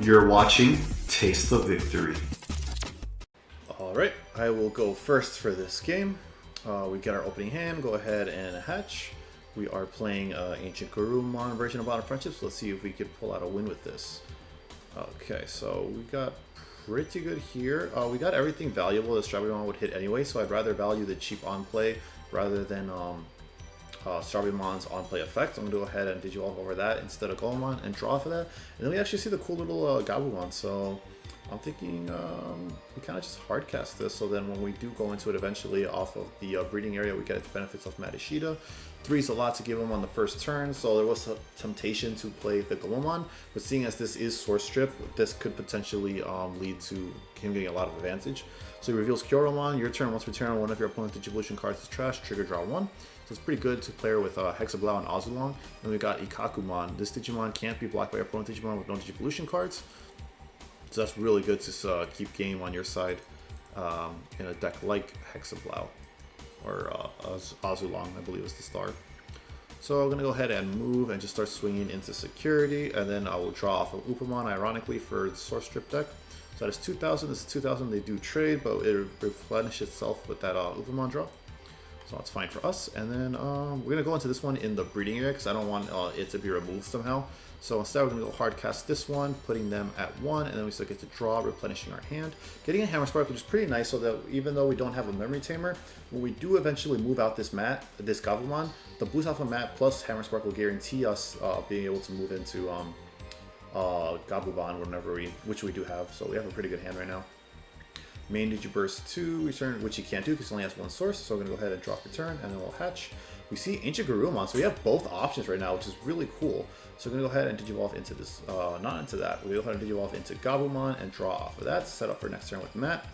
You're watching Taste of Victory. Alright, I will go first for this game. We get our opening hand, go ahead and hatch. We are playing AncientGaruru version of Bottom Friendship, so let's see if we can pull out a win with this. Okay, so we got pretty good here. We got everything valuable that Tabletop would hit anyway, so I'd rather value the cheap on-play rather than Tabletop's on-play effect. I'm going to go ahead and Digivolve over that instead of Gabumon and draw for that. And then we actually see the cool little Gabumon, so I'm thinking we kind of just hardcast this, so then when we do go into it eventually off of the breeding area, we get the benefits of Madishita. 3 is a lot to give him on the first turn, so there was a temptation to play the Gabumon, but seeing as this is Source Strip, this could potentially lead to him getting a lot of advantage. So he reveals Kyoromon. Your turn, once per turn, one of your opponent's Digivolution cards is trash, trigger draw 1. So it's pretty good to play with Hexablau and Azulong. And we got Ikakumon. This Digimon can't be blocked by your opponent's Digimon with no Digivolution cards. So that's really good to keep game on your side in a deck like Hexablau or Azulong, I believe is the star. So I'm going to go ahead and move and just start swinging into security, and then I will draw off of Upamon, ironically, for the Source Strip deck. So that is 2,000, this is 2,000, they do trade, but it replenishes itself with that Upamon draw. So that's fine for us. And then we're going to go into this one in the breeding area because I don't want it to be removed somehow. So instead we're going to go hard cast this one, putting them at 1, and then we still get to draw, replenishing our hand. Getting a Hammer Spark, which is pretty nice, so that even though we don't have a Memory Tamer, when we do eventually move out this Gabumon, the boost off of mat plus Hammer Spark will guarantee us being able to move into Gabumon which we do have, so we have a pretty good hand right now. Main Digiburst 2, return, which he can't do because he only has one source, so we're going to go ahead and drop return, and then we'll hatch. We see AncientGaruru, so we have both options right now, which is really cool. So we're going to go ahead and Digivolve into this, not into that, we'll go ahead and Digivolve into Gabumon and draw off of that, set up for next turn with Matt.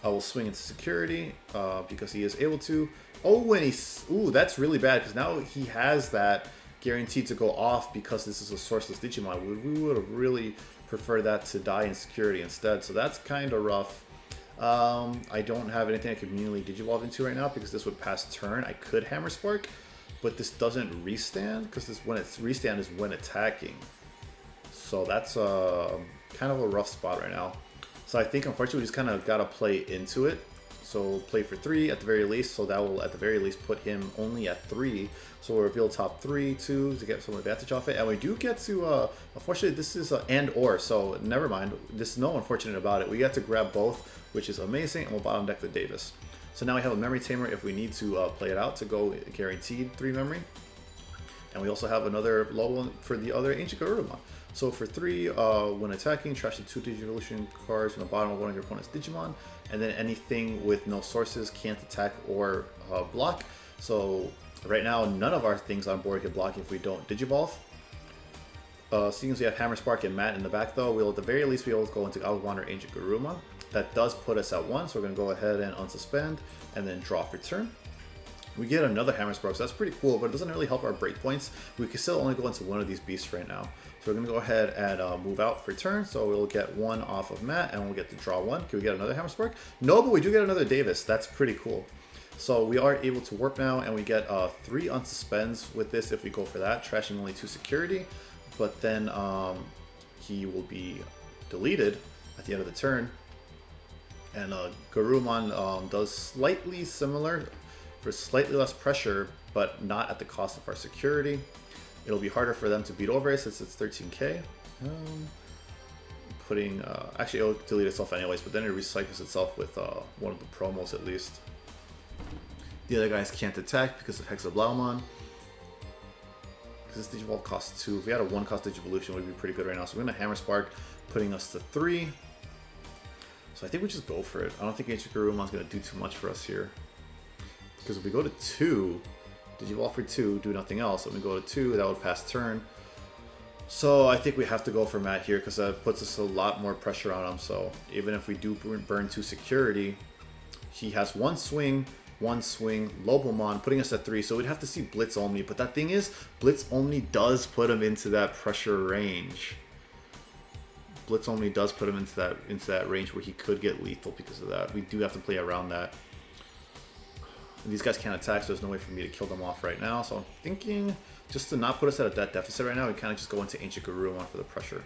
I will swing into security because he is able to. Oh, and ooh, that's really bad because now he has that guaranteed to go off because this is a sourceless Digimon. We would have really preferred that to die in security instead, so that's kind of rough. I don't have anything I could immediately Digivolve into right now because this would pass turn. I could Hammer Spark, but this doesn't restand because when it's restand is when attacking. So that's kind of a rough spot right now. So I think unfortunately we just kind of got to play into it. So play for 3 at the very least, so that will at the very least put him only at 3. So we'll reveal top 3, 2 to get some advantage off it. And we do get to, unfortunately this is and or, so never mind. There's no unfortunate about it. We get to grab both, which is amazing, and we'll bottom deck the Davis. So now we have a Memory Tamer if we need to play it out to go guaranteed 3 memory. And we also have another low one for the other AncientGaruru. So for 3, when attacking, trash the 2 Digivolution cards from the bottom of one of your opponent's Digimon. And then anything with no sources can't attack or block. So right now, none of our things on board can block if we don't Digivolve. Seeing as we have Hammer Spark and Matt in the back though, we'll at the very least be able to go into Gabumon or AncientGaruru. That does put us at 1, so we're going to go ahead and unsuspend and then draw for turn. We get another Hammer Spark, so that's pretty cool, but it doesn't really help our breakpoints. We can still only go into one of these beasts right now. So we're going to go ahead and move out for turn, so we'll get 1 off of Matt, and we'll get to draw 1. Can we get another Hammer Spark? No, but we do get another Davis. That's pretty cool. So we are able to warp now, and we get 3 unsuspends with this if we go for that, trashing only 2 security. But then he will be deleted at the end of the turn. And Garurumon does slightly similar for slightly less pressure, but not at the cost of our security. It'll be harder for them to beat over it since it's 13k. Actually, it'll delete itself anyways, but then it recycles itself with one of the promos at least. The other guys can't attack because of Hexablaumon. Because this Digivolve costs 2. If we had a 1-cost Digivolution, it would be pretty good right now. So we're going to Hammer Spark, putting us to 3. So I think we just go for it. I don't think AncientGarurumon's going to do too much for us here. Because if we go to 2, Digivolve for 2, do nothing else. If we go to 2, that would pass turn. So I think we have to go for Matt here because that puts us a lot more pressure on him. So even if we do burn 2 security, he has 1 swing, Lobomon, putting us at 3. So we'd have to see Blitz only. But that thing is, Blitz only does put him into that pressure range. Blitz only does put him into that range where he could get lethal because of that. We do have to play around that. And these guys can't attack, so there's no way for me to kill them off right now. So I'm thinking just to not put us at a death deficit right now, we kind of just go into AncientGaruru for the pressure.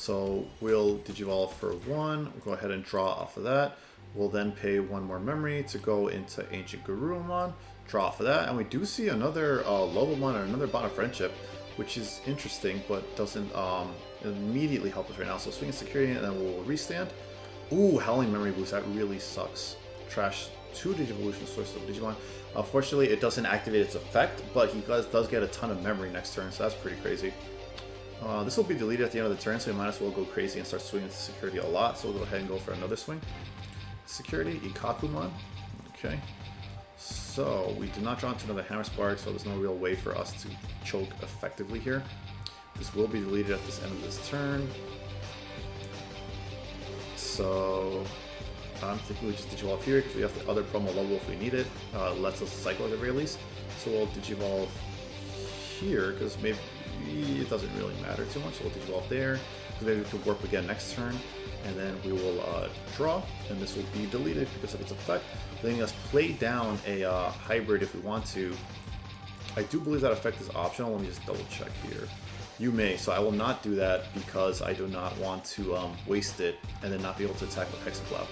So we'll Digivolve for 1. We'll go ahead and draw off of that. We'll then pay 1 more memory to go into AncientGaruru, draw off of that. And we do see another Lobomon and another Bond of Friendship, which is interesting, but doesn't immediately help us right now. So swing security, and then we'll restand. Ooh, Howling Memory Boost. That really sucks. Trash 2 Digivolution source of Digimon. Unfortunately, it doesn't activate its effect, but he does get a ton of memory next turn, so that's pretty crazy. This will be deleted at the end of the turn, so we might as well go crazy and start swinging to security a lot. So we'll go ahead and go for another swing. Security, Ikkakumon. Okay. So we did not draw into another Hammer Spark, so there's no real way for us to choke effectively here. This will be deleted at this end of this turn. So I'm thinking we just Digivolve here because we have the other promo level if we need it. Lets us cycle at the very least. So we'll Digivolve here because maybe it doesn't really matter too much. So we'll Digivolve there because maybe we can warp again next turn. And then we will draw, and this will be deleted because of its effect, letting us play down a hybrid if we want to. I do believe that effect is optional. Let me just double check here. You may, so I will not do that because I do not want to waste it and then not be able to attack with Hexaplow.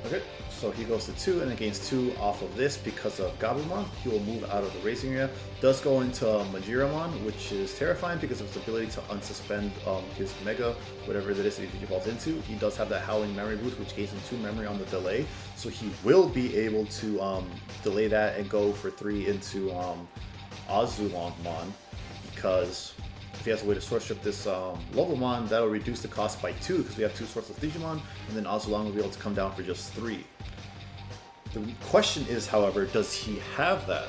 Okay, so he goes to 2 and then gains 2 off of this because of Gabumon. He will move out of the racing area. Does go into Majiramon, which is terrifying because of his ability to unsuspend his Mega, whatever that is that he evolves into. He does have that Howling Memory Boost, which gives him 2 memory on the delay. So he will be able to delay that and go for 3 into Azulongmon, because if he has a way to source strip this Lobomon, that'll reduce the cost by 2 because we have 2 sourceless Digimon, and then Azulong will be able to come down for just 3. The question is, however, does he have that?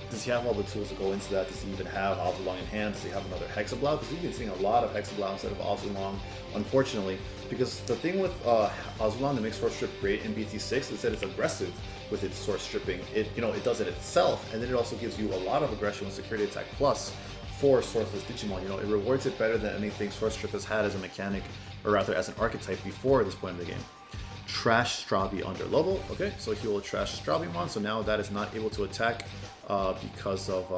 Does he have all the tools to go into that? Does he even have Azulong in hand? Does he have another Hexablow? Because we've been seeing a lot of Hexablow instead of Azulong, unfortunately. Because the thing with Azulong that makes source strip great in BT6 is that it's aggressive with its source stripping. It does it itself, and then it also gives you a lot of aggression with Security Attack Plus for sourceless Digimon. It rewards it better than anything Source Strip has had as a mechanic, or rather as an archetype before this point in the game. Trash Strabi under Lobo. Okay, so he will trash Strabimon, so now that is not able to attack because of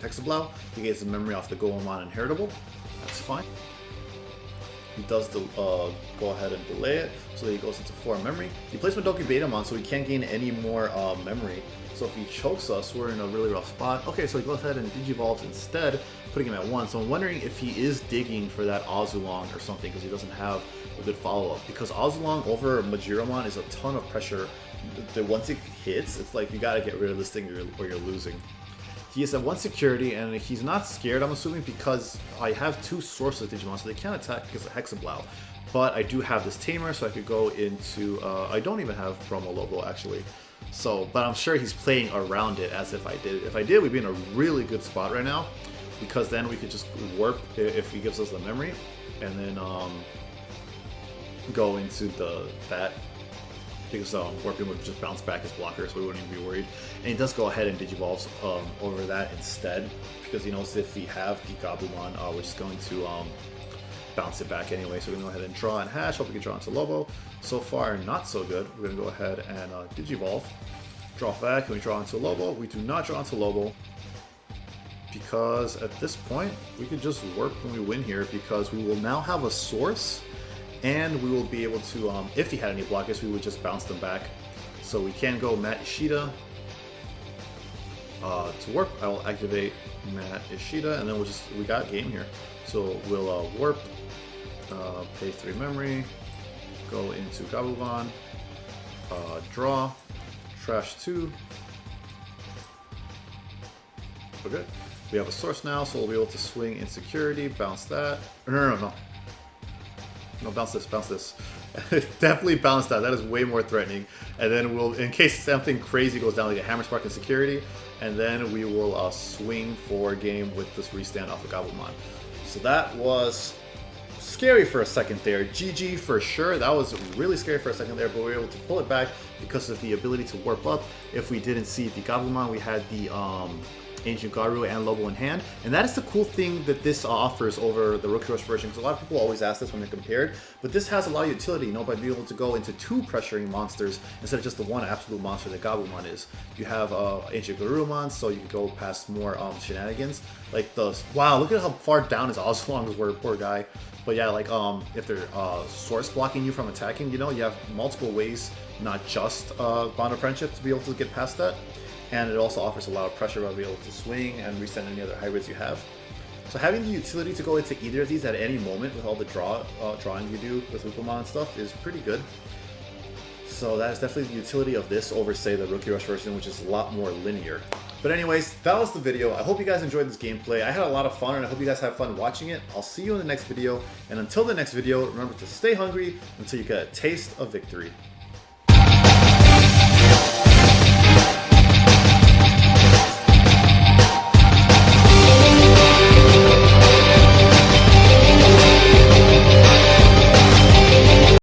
Hexablow. He gets the memory off the Gabumon Inheritable. That's fine. He does go ahead and delay it, so that he goes into 4 memory. He plays Madoki Betamon, so he can't gain any more memory. So if he chokes us, we're in a really rough spot. Okay, so he goes ahead and Digivolves instead, putting him at 1. So I'm wondering if he is digging for that Azulong or something, because he doesn't have a good follow-up. Because Azulong over Majiramon is a ton of pressure. Once it hits, it's like you gotta get rid of this thing or you're losing. He is at 1 security, and he's not scared, I'm assuming, because I have 2 sourceless Digimon, so they can't attack because of Hexablow. But I do have this Tamer, so I could go into... I don't even have Promo Lobo, actually. So, but I'm sure he's playing around it as if I did. If I did, we'd be in a really good spot right now, because then we could just warp if he gives us the memory, and then go into that, because warping would just bounce back his blocker, so we wouldn't even be worried. And he does go ahead and Digivolves over that instead, because he knows if we have the Gabumon, we're just going to bounce it back anyway. So we're going to go ahead and draw and hash. Hope we can draw into Lobo. So far, not so good. We're going to go ahead and Digivolve. Draw back, and we draw into Lobo. We do not draw into Lobo, because at this point, we could just warp when we win here, because we will now have a source, and we will be able to, if he had any blockers, we would just bounce them back. So we can go Matt Ishida to warp. I will activate Matt Ishida, and then we got game here. So we'll warp, pay 3 memory, go into Gabumon, draw, trash 2. Okay, we have a source now, so we'll be able to swing in security, bounce that. No, bounce this, bounce this. Definitely bounce that. That is way more threatening. And then we'll, in case something crazy goes down, like a Hammer Spark in security, and then we will swing for game with this restand off of Gabumon. So that was scary for a second there. GG for sure. That was really scary for a second there, but we were able to pull it back because of the ability to warp up. If we didn't see the Gabumon, we had the AncientGaruru and Lobo in hand, and that is the cool thing that this offers over the Rookie Rush version, because a lot of people always ask this when they're compared, but this has a lot of utility, you know, by being able to go into 2 pressuring monsters instead of just the one absolute monster that Gabumon is. You have AncientGarurumon, so you can go past more shenanigans, like the, wow, look at how far down his Azulongmon were, poor guy. But yeah, like if they're source blocking you from attacking, you know, you have multiple ways, not just Bond of Friendship, to be able to get past that. And it also offers a lot of pressure by being able to swing and reset any other hybrids you have. So having the utility to go into either of these at any moment with all the drawing you do with Gabumon and stuff is pretty good. So that is definitely the utility of this over, say, the Rookie Rush version, which is a lot more linear. But anyways, that was the video. I hope you guys enjoyed this gameplay. I had a lot of fun, and I hope you guys have fun watching it. I'll see you in the next video, and until the next video, remember to stay hungry until you get a taste of victory.